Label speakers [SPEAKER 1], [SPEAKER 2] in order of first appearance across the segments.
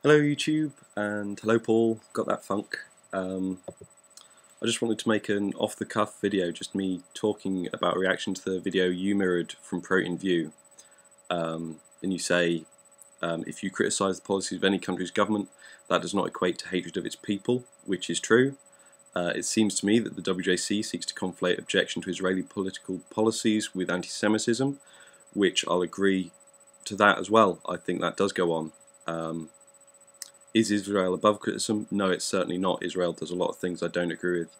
[SPEAKER 1] Hello YouTube, and hello Paul, got that funk. I just wanted to make an off-the-cuff video, just me talking about a reaction to the video you mirrored from Protein View. And you say, if you criticise the policies of any country's government, that does not equate to hatred of its people, which is true. It seems to me that the WJC seeks to conflate objection to Israeli political policies with anti-Semitism, which I'll agree to that as well. I think that does go on. Is Israel above criticism? No, it's certainly not. Israel does a lot of things I don't agree with.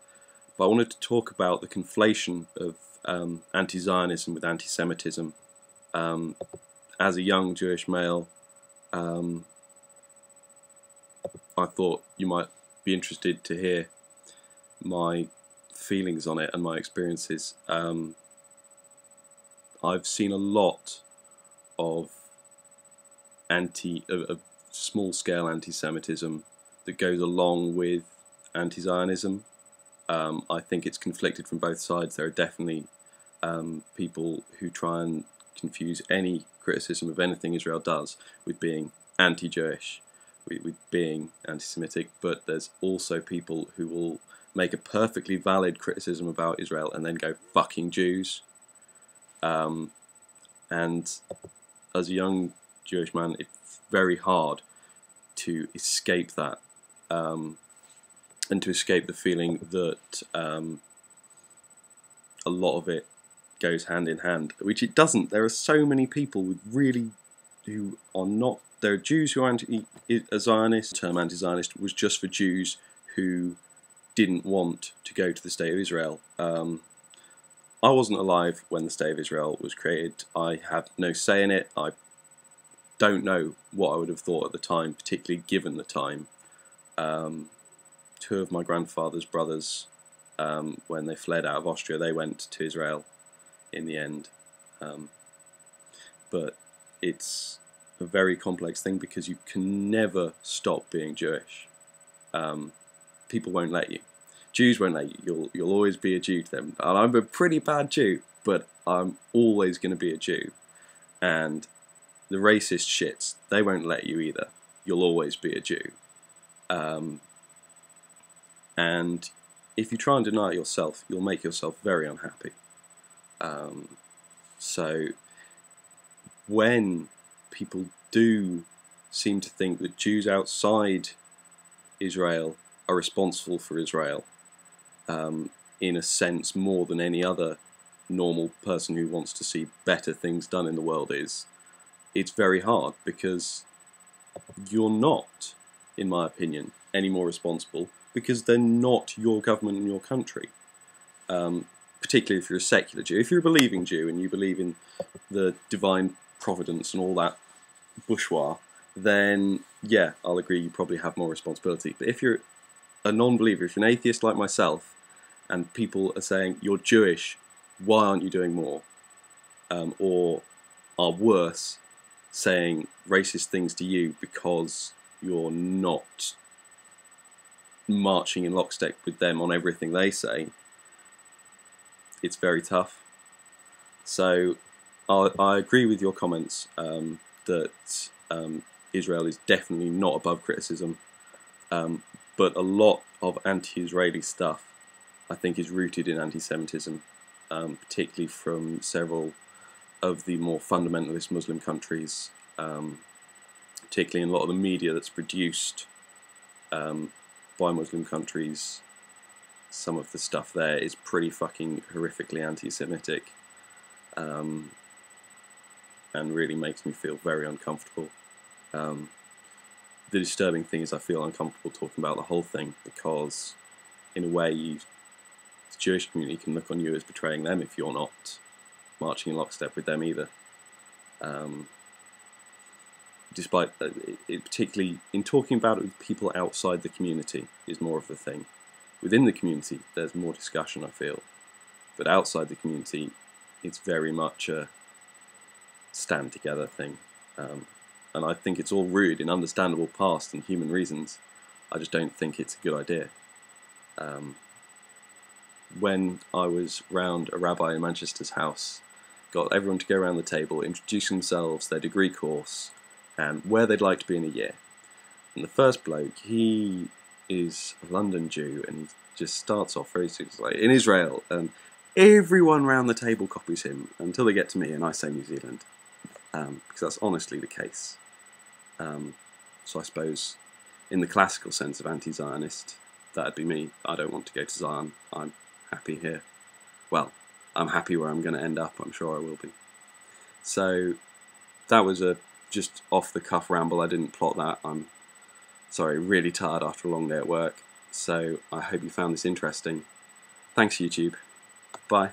[SPEAKER 1] But I wanted to talk about the conflation of anti-Zionism with anti-Semitism. As a young Jewish male, I thought you might be interested to hear my feelings on it and my experiences. I've seen a lot of small-scale anti-Semitism that goes along with anti-Zionism. I think it's conflicted from both sides. There are definitely people who try and confuse any criticism of anything Israel does with being anti-Jewish, with being anti-Semitic, but there's also people who will make a perfectly valid criticism about Israel and then go fucking Jews. And as a young Jewish man, it's very hard to escape that, and to escape the feeling that a lot of it goes hand in hand, which it doesn't. There are so many people who are not. There are Jews who are anti-Zionist. The term anti-Zionist was just for Jews who didn't want to go to the State of Israel. I wasn't alive when the State of Israel was created. I have no say in it. I don't know what I would have thought at the time, particularly given the time. Two of my grandfather's brothers, when they fled out of Austria, they went to Israel in the end. But it's a very complex thing because you can never stop being Jewish. People won't let you. Jews won't let you. You'll always be a Jew to them. And I'm a pretty bad Jew, but I'm always going to be a Jew. And the racist shits, they won't let you either. You'll always be a Jew. And if you try and deny it yourself, you'll make yourself very unhappy. So when people do seem to think that Jews outside Israel are responsible for Israel, in a sense more than any other normal person who wants to see better things done in the world is, it's very hard, because you're not, in my opinion, any more responsible, because they're not your government in your country. Particularly if you're a secular Jew. If you're a believing Jew and you believe in the divine providence and all that bourgeois, then yeah, I'll agree you probably have more responsibility. But if you're a non-believer, if you're an atheist like myself, and people are saying, you're Jewish, why aren't you doing more? Or are worse, saying racist things to you because you're not marching in lockstep with them on everything they say, it's very tough. So I agree with your comments that Israel is definitely not above criticism, but a lot of anti-Israeli stuff I think is rooted in anti-Semitism, particularly from several of the more fundamentalist Muslim countries, particularly in a lot of the media that's produced by Muslim countries. Some of the stuff there is pretty fucking horrifically anti-Semitic, and really makes me feel very uncomfortable. The disturbing thing is I feel uncomfortable talking about the whole thing, because in a way the Jewish community can look on you as betraying them if you're not marching in lockstep with them either. Despite particularly in talking about it with people outside the community is more of the thing. Within the community there's more discussion, I feel, but outside the community it's very much a stand together thing. And I think it's all rooted in understandable past and human reasons. I just don't think it's a good idea. When I was round a rabbi in Manchester's house, got everyone to go around the table, introduce themselves, their degree course, and where they'd like to be in a year. And the first bloke, he is a London Jew, and he just starts off very like in Israel, and everyone round the table copies him until they get to me, and I say New Zealand, because that's honestly the case. So I suppose, in the classical sense of anti-Zionist, that'd be me. I don't want to go to Zion. I'm happy here. Well, I'm happy where I'm going to end up. I'm sure I will be. So that was a just off-the-cuff ramble. I didn't plot that. I'm sorry, really tired after a long day at work. So I hope you found this interesting. Thanks, YouTube. Bye.